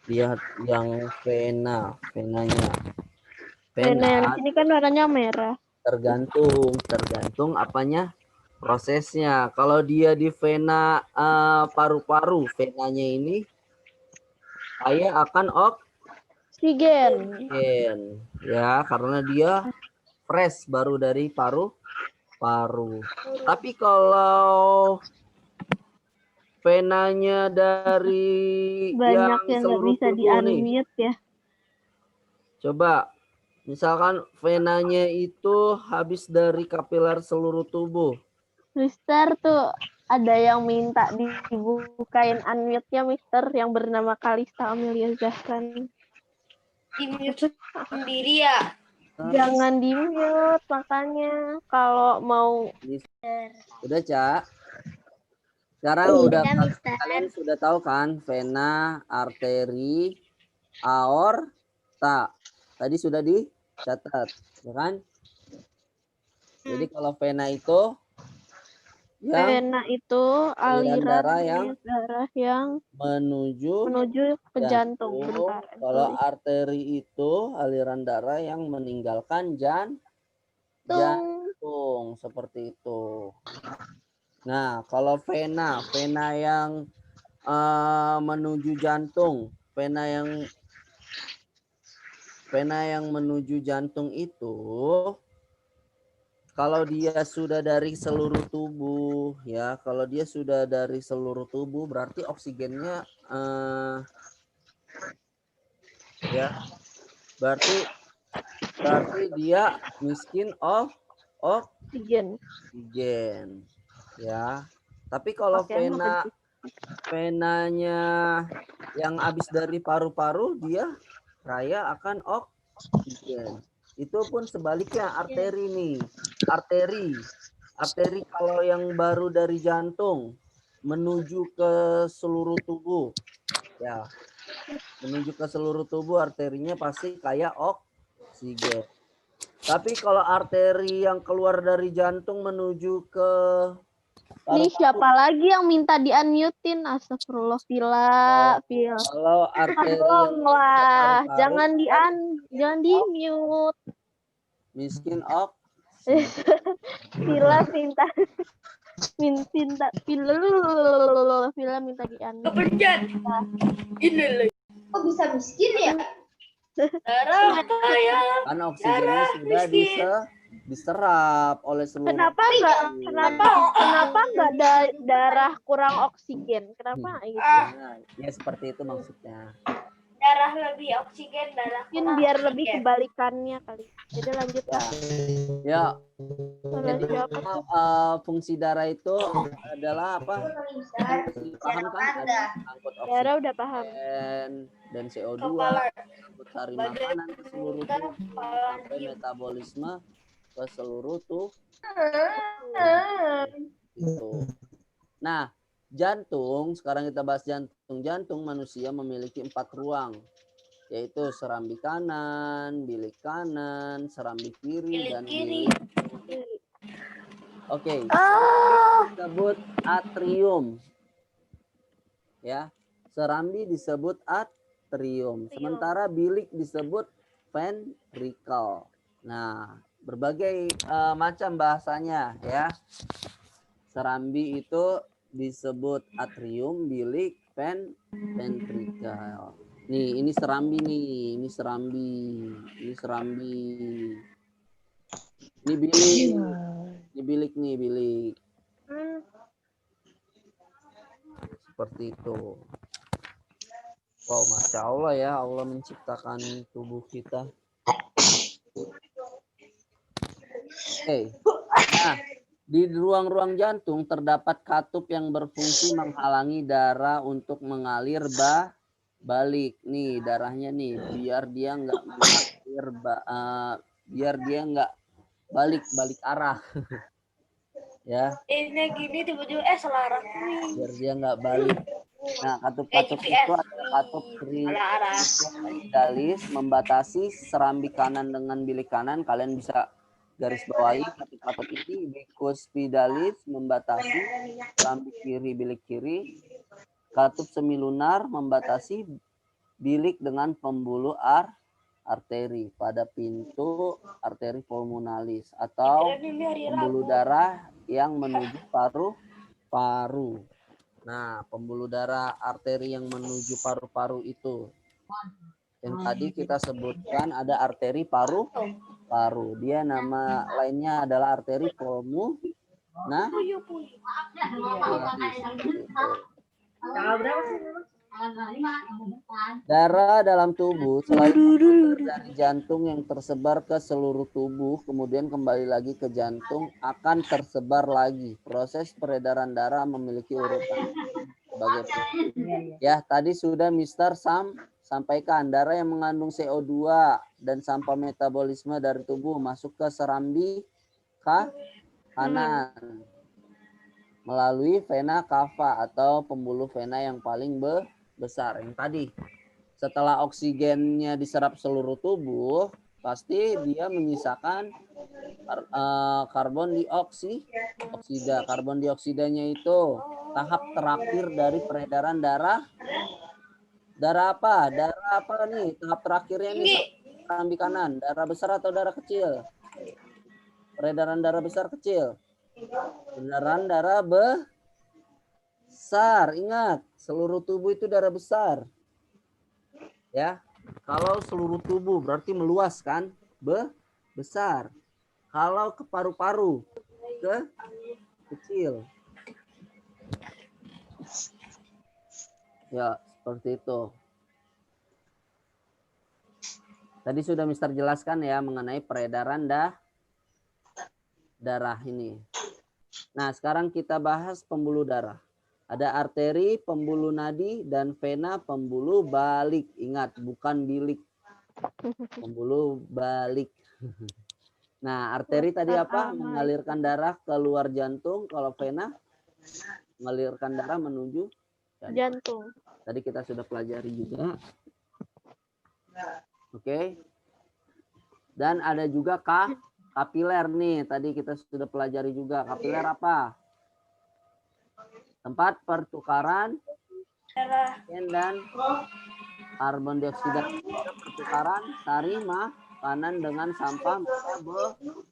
lihat yang venanya. Vena yang di sini kan warnanya merah. Tergantung apanya prosesnya. Kalau dia di vena paru-paru, venanya ini kaya akan Oksigen. ya, karena dia fresh baru dari paru-paru. Tapi kalau venanya dari Banyak yang nggak seluruh bisa tubuh nih. di-unmute ya. Coba misalkan venanya itu habis dari kapiler seluruh tubuh. Mister tuh Ada yang minta dibukain unmute-nya Mister yang bernama Kalista Amelia Zahran. Di mute sendiri ya. Jangan di-mute makanya kalau mau Udah, Cak. Sekarang udah Mister. kalian sudah tahu kan vena, arteri, aorta. Tadi sudah dicatat, ya kan? Jadi kalau vena itu yang vena itu aliran darah yang menuju ke jantung. Bentar. Kalau arteri itu aliran darah yang meninggalkan jantung seperti itu. Nah, kalau vena yang menuju jantung, vena yang menuju jantung itu kalau dia sudah dari seluruh tubuh ya, kalau dia sudah dari seluruh tubuh berarti oksigennya ya berarti dia miskin oksigen ya. Tapi kalau venanya yang habis dari paru-paru dia kaya akan oksigen. Itu pun sebaliknya arteri nih. Arteri kalau yang baru dari jantung menuju ke seluruh tubuh. Ya. Menuju ke seluruh tubuh arterinya pasti kaya oksigen. Tapi kalau arteri yang keluar dari jantung menuju ke ini siapa lagi yang minta di-unmute-in? Astagfirullah, Vila. Kalau arteri tolonglah, jangan di-mute. Miskin Vila minta Vila minta di-unmute. Kepencet. Ini loh. Kok bisa miskin ya? Darah kaya. Karena oksigennya sudah diserap oleh seluruh. Kenapa nggak ada darah kurang oksigen? Kenapa gitu? Ya seperti itu maksudnya. Darah lebih oksigen, darah Mungkin kurang biar oksigen. lebih kebalikannya kali. Jadi lanjut ya. Ya. Jadi, fungsi darah itu adalah apa? Paham kan? Angkut Darah udah paham. oksigen dan CO2, angkut sari makanan ke seluruh tubuh, sampai metabolisme ke seluruh tubuh. Gitu. Nah, jantung, sekarang kita bahas jantung. Jantung manusia memiliki 4 ruang, yaitu serambi kanan, bilik kanan, serambi kiri, dan bilik kiri. Oke. Disebut atrium. Ya, serambi disebut atrium. Sementara bilik disebut ventricle. Nah, berbagai macam bahasanya ya. Serambi itu disebut atrium, bilik, ventricle. Nih, ini serambi nih, ini serambi. Ini bilik. Ini bilik nih, bilik. Seperti itu. Wow, Masya Allah ya, Allah menciptakan tubuh kita. Oke. Nah, di ruang-ruang jantung terdapat katup yang berfungsi menghalangi darah untuk mengalir balik. Nih darahnya nih, biar dia nggak mengalir, biar dia nggak balik arah. Ya. Ini gini tiba-tiba selaras. Biar dia nggak balik. Nah, katup-katup itu adalah katup epidalis membatasi serambi kanan dengan bilik kanan. Kalian bisa garis bawahi katup-katup ini. Bikuspidalis membatasi serambi kiri bilik kiri. Katup semilunar membatasi bilik dengan pembuluh arteri pada pintu arteri pulmonalis atau pembuluh darah yang menuju paru-paru. Nah, pembuluh darah arteri yang menuju paru-paru itu yang tadi kita sebutkan ada arteri paru-paru. Dia nama lainnya adalah arteri pulmonalis. Tanggal berapa sih? Darah dalam tubuh selain mengalir dari jantung yang tersebar ke seluruh tubuh, kemudian kembali lagi ke jantung, akan tersebar lagi. Proses peredaran darah memiliki urutan sebagai berikut. Ya, tadi sudah Mister sampaikan darah yang mengandung CO2 dan sampah metabolisme dari tubuh masuk ke serambi kanan melalui vena cava atau pembuluh vena yang paling besar. Yang tadi setelah oksigennya diserap seluruh tubuh, pasti dia menyisakan karbon dioksida. Karbon dioksidanya itu tahap terakhir dari peredaran darah. Darah apa? Darah apa nih? Tahap terakhirnya nih serambi kanan. Darah besar atau darah kecil? Peredaran darah besar kecil? Peredaran darah besar. Ingat, seluruh tubuh itu darah besar. Ya, kalau seluruh tubuh berarti meluas kan? Besar. Kalau ke paru-paru kecil. Ya, seperti itu. Tadi sudah Mister jelaskan ya mengenai peredaran darah ini. Nah, sekarang kita bahas pembuluh darah. Ada arteri, pembuluh nadi, dan vena, pembuluh balik. Ingat, bukan bilik. Pembuluh balik. Nah, arteri tadi apa? Mengalirkan darah keluar jantung. Kalau vena, mengalirkan darah menuju Jantung. Tadi kita sudah pelajari juga. Oke. Dan ada juga kapiler nih. Tadi kita sudah pelajari juga. Kapiler apa? Tempat pertukaran oksigen dan karbon dioksida. Pertukaran sari makanan dengan sampah metabolisme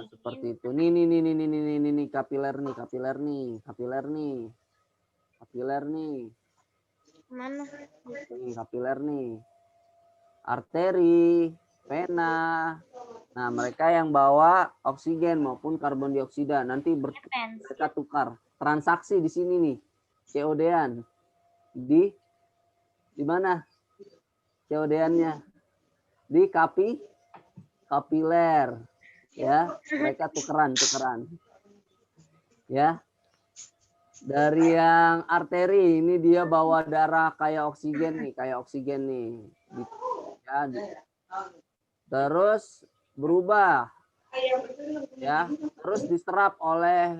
seperti itu. Nih kapiler nih. Mana? Nih kapiler nih. Arteri, vena. Nah, mereka yang bawa oksigen maupun karbon dioksida nanti mereka tukar. Transaksi di sini nih. COD-an. Di mana? COD-annya? Di kapiler. Ya, mereka tukeran. Ya. Dari yang arteri ini dia bawa darah kayak oksigen nih. Ya, terus berubah ya, terus diserap oleh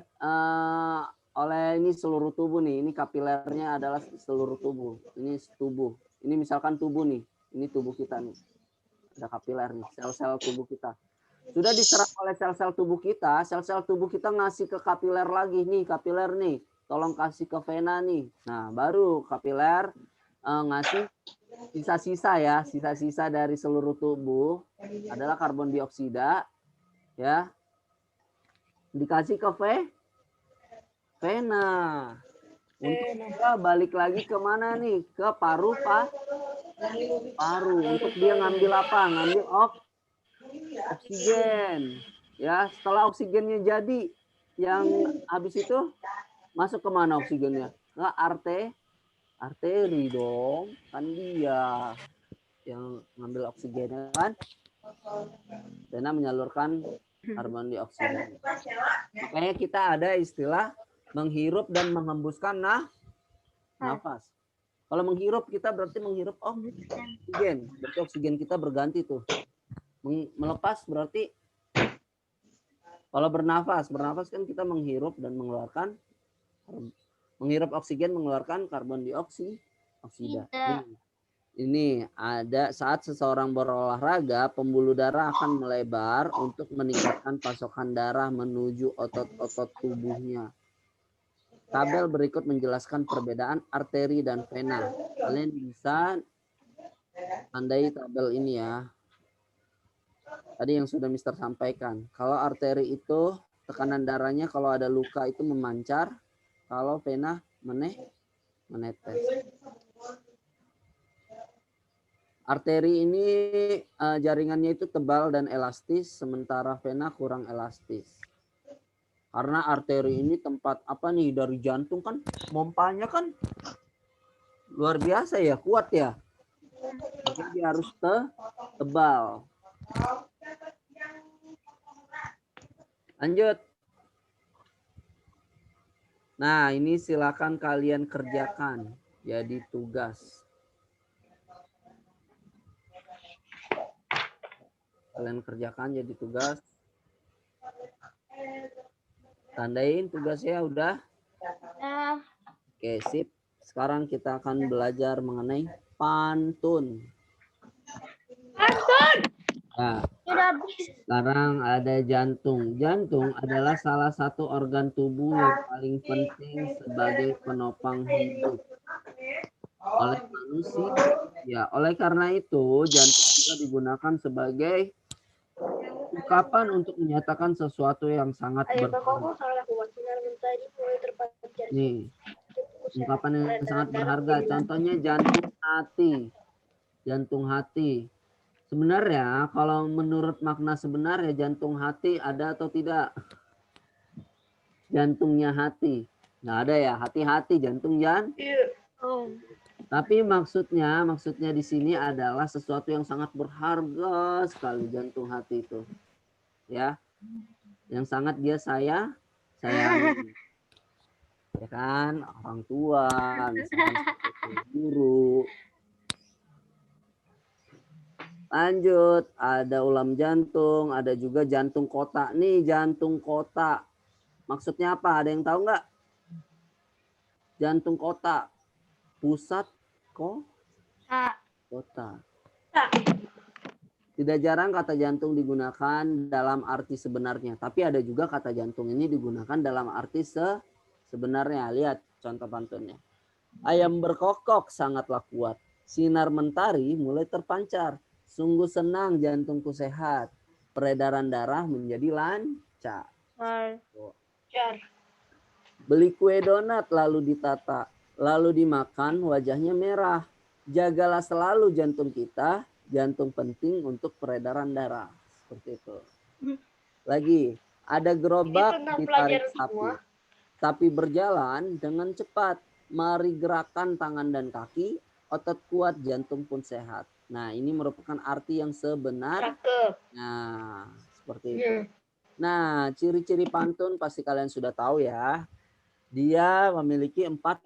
ini seluruh tubuh nih. Ini kapilernya adalah seluruh tubuh. Ini tubuh. Ini misalkan tubuh nih. Ini tubuh kita nih. Ada kapiler nih, sel-sel tubuh kita. Sudah diserap oleh sel-sel tubuh kita, sel-sel tubuh kita ngasih ke kapiler lagi nih, kapiler nih. Tolong kasih ke vena nih. Nah, baru kapiler ngasih sisa-sisa dari seluruh tubuh adalah karbon dioksida ya, dikasih ke vena untuk balik lagi ke mana nih, ke paru untuk dia ngambil apa, ngambil oksigen ya. Setelah oksigennya jadi, yang habis itu masuk ke mana oksigennya? Ke arteri dong, kan dia yang ngambil oksigen kan, dan menyalurkan karbon dioksida. Makanya kita ada istilah menghirup dan menghembuskan nafas. Kalau menghirup kita berarti menghirup oksigen, berarti oksigen kita berganti tuh. Melepas berarti kalau bernafas kan kita menghirup dan mengeluarkan, menghirup oksigen mengeluarkan karbon dioksida. Ini ada saat seseorang berolahraga, pembuluh darah akan melebar untuk meningkatkan pasokan darah menuju otot-otot tubuhnya. Tabel berikut menjelaskan perbedaan arteri dan vena. Kalian bisa tandai tabel ini ya. Tadi yang sudah Mister sampaikan. Kalau arteri itu tekanan darahnya kalau ada luka itu memancar, kalau vena menetes. Arteri ini jaringannya itu tebal dan elastis, sementara vena kurang elastis. Karena arteri ini tempat apa nih dari jantung kan, mompanya kan luar biasa ya, kuat ya. Jadi dia harus tebal. Lanjut. Nah, ini silakan kalian kerjakan jadi tugas. Kalian kerjakan jadi tugas. Tandain tugasnya udah. Oke, sip. Sekarang kita akan belajar mengenai pantun. Nah, sekarang ada jantung. Jantung adalah salah satu organ tubuh yang paling penting sebagai penopang hidup oleh manusia. Ya, oleh karena itu jantung juga digunakan sebagai ungkapan untuk menyatakan sesuatu yang sangat berharga. Nih, ungkapan yang sangat berharga. Contohnya jantung hati. Jantung hati. Sebenarnya kalau menurut makna sebenarnya jantung hati ada atau tidak? Jantungnya hati. Nggak ada ya, hati-hati jantung Tapi maksudnya di sini adalah sesuatu yang sangat berharga sekali jantung hati itu. Ya. Yang sangat dia sayangi. Ya kan, orang tua, misalkan guru. Lanjut, ada ulam jantung, ada juga jantung kotak. Nih, jantung kotak. Maksudnya apa? Ada yang tahu nggak? Jantung kotak. Pusat kota. Tidak jarang kata jantung digunakan dalam arti sebenarnya. Tapi ada juga kata jantung ini digunakan dalam arti sebenarnya. Lihat contoh pantunnya. Ayam berkokok sangatlah kuat. Sinar mentari mulai terpancar. Sungguh senang jantungku sehat. Peredaran darah menjadi lancar. Beli kue donat lalu ditata. Lalu dimakan wajahnya merah. Jagalah selalu jantung kita. Jantung penting untuk peredaran darah. Seperti itu. Lagi. Ada gerobak ditarik sapi. Sapi berjalan dengan cepat. Mari gerakan tangan dan kaki. Otot kuat, jantung pun sehat. Nah, ini merupakan arti yang sebenar. Nah, seperti itu. Nah, ciri-ciri pantun pasti kalian sudah tahu ya. Dia memiliki 4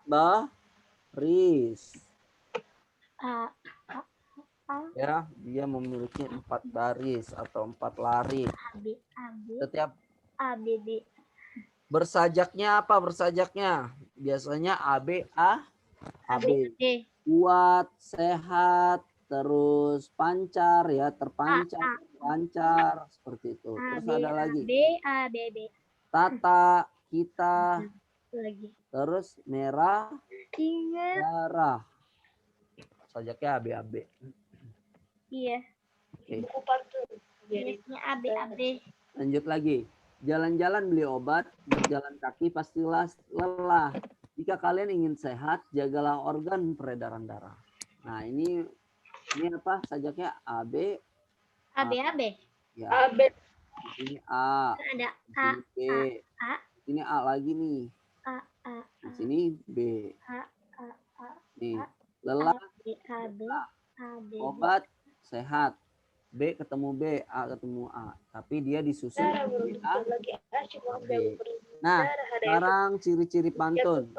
baris. Ya, dia memiliki 4 baris atau 4 lari. Setiap bersajaknya apa bersajaknya? Biasanya AB. Kuat, sehat, terus pancar ya, terpancar, pancar seperti itu. Terus ada lagi. Tata, kita. Terus merah, darah. Sajaknya AB. Iya. Oke. AB. Lanjut lagi. Jalan-jalan beli obat, berjalan kaki pastilah lelah. Jika kalian ingin sehat, jagalah organ peredaran darah. Nah, ini apa? Sajaknya AB. Ya. Di sini A. Ada Di sini B. Di sini A lagi nih. Di sini B. Nih, lelah, obat, sehat. B ketemu B, A ketemu A. Tapi dia disusun A, B. Nah, sekarang ciri-ciri pantun.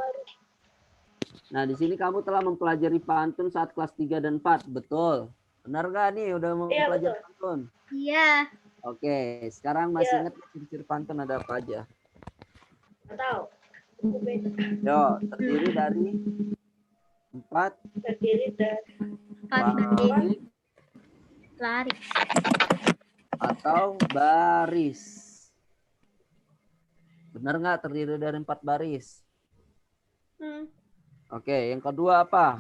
Nah, di sini kamu telah mempelajari pantun saat kelas 3 dan 4. Betul. Benar nggak nih udah mempelajari pantun? Iya. Oke, sekarang masih ingat ciri-ciri pantun ada apa aja? Yo, terdiri dari 4 Lari. Atau baris. Benar nggak terdiri dari 4 baris? Oke, yang kedua apa?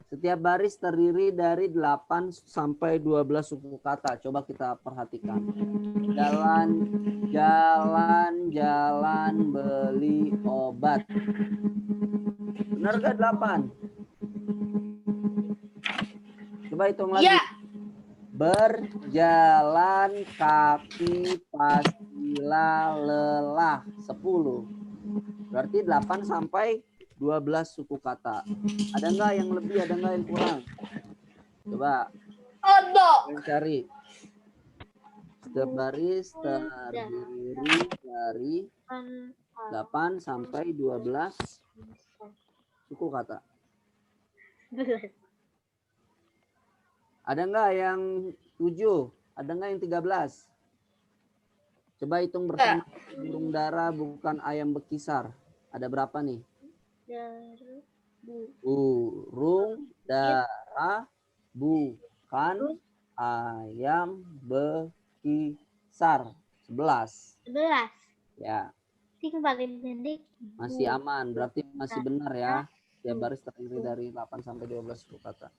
Setiap baris terdiri dari 8 sampai 12 suku kata. Coba kita perhatikan. Jalan beli obat. Benar nggak 8? Coba hitung lagi. Iya. Berjalan kaki pastilah lelah. 10. Berarti 8 sampai 12 suku kata. Ada nggak yang lebih, ada nggak yang kurang? Coba Ada. kalian cari. Setiap baris terdiri dari 8 sampai 12 suku kata. Ada nggak yang 7? Ada nggak yang 13? Coba hitung bersama. Burung dara bukan ayam bekisar. Ada berapa nih? Burung dara bukan ayam bekisar. 11. 11. Ya, Yang paling pendek. masih aman. Berarti masih benar ya. Setiap baris terdiri dari 8 sampai 12 suku kata.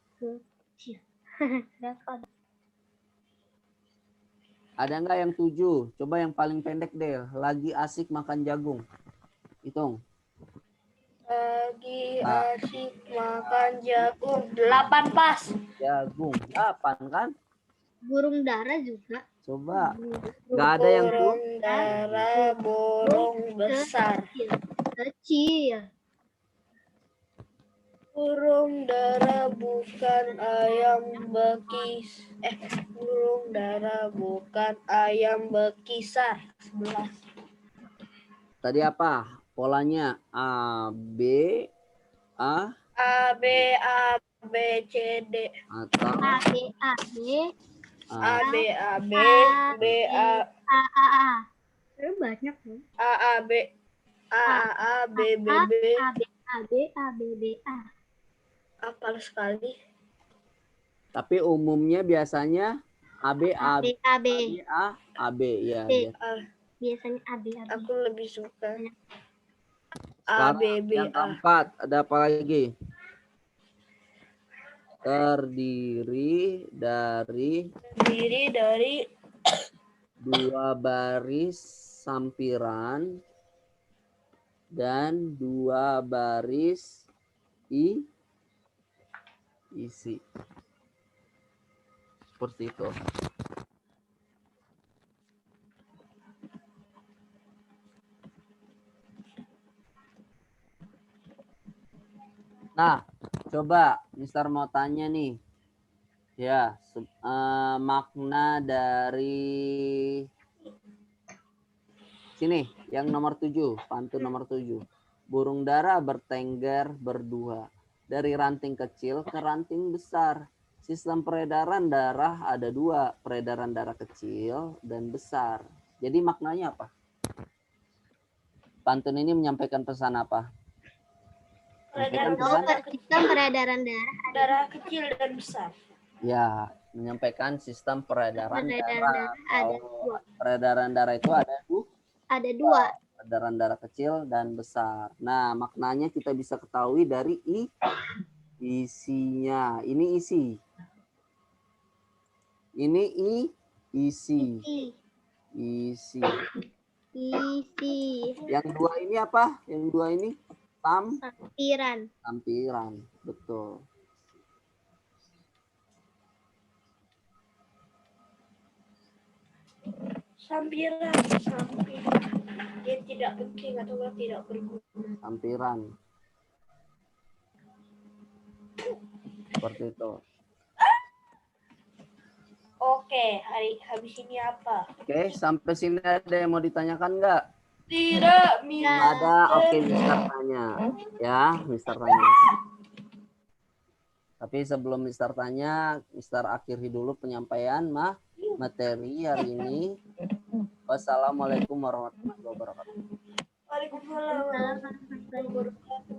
Ada nggak yang 7? Coba yang paling pendek deh. Lagi asik makan jagung. Hitung. Lagi asik makan jagung. 8 pas. Jagung. 8 kan? Burung dara juga. Coba. Nggak ada yang Burung dara burung besar. Kecil. Burung dara bukan ayam burung dara bukan ayam bekisar. 11. Tadi apa? Polanya A, B, A, A B C D. atau A B A B A B A B B A A. Banyak loh. A B A B B B. A B A B A B B A. Apal sekali. tapi umumnya biasanya A, B, A, B, A B. A, A, B. Ya, B. ya. Biasanya A B A B. Aku lebih suka A Sekarang B B yang A. keempat, ada apa lagi? Terdiri dari Terdiri dari 2 baris sampiran dan 2 baris isi. Seperti itu. Nah, coba Mister mau tanya nih. Ya, makna dari sini yang nomor 7, pantun nomor 7. Burung dara bertengger berdua dari ranting kecil ke ranting besar. Sistem peredaran darah ada 2, peredaran darah kecil dan besar. Jadi maknanya apa? Pantun ini menyampaikan pesan apa? Sistem peredaran darah kecil dan besar. Ya, menyampaikan sistem peredaran darah. ada Kalau peredaran darah itu ada 2. peredaran darah kecil dan besar. Nah, maknanya kita bisa ketahui dari isinya. Ini isi. Ini isi. Isi. Yang 2 ini apa? Yang 2 ini Sampiran. sampiran. Betul. Sampiran. Dia tidak penting atau tidak berguna. Sampiran. Seperti itu. Oke, habis ini apa? Oke, sampai sini ada yang mau ditanyakan nggak? Tidak, Ada. Oke, Mister tanya. Ya, Mister tanya. Tapi sebelum Mister tanya, Mister akhiri dulu penyampaian materi hari ini. Wassalamualaikum warahmatullahi wabarakatuh. Waalaikumsalam warahmatullahi wabarakatuh.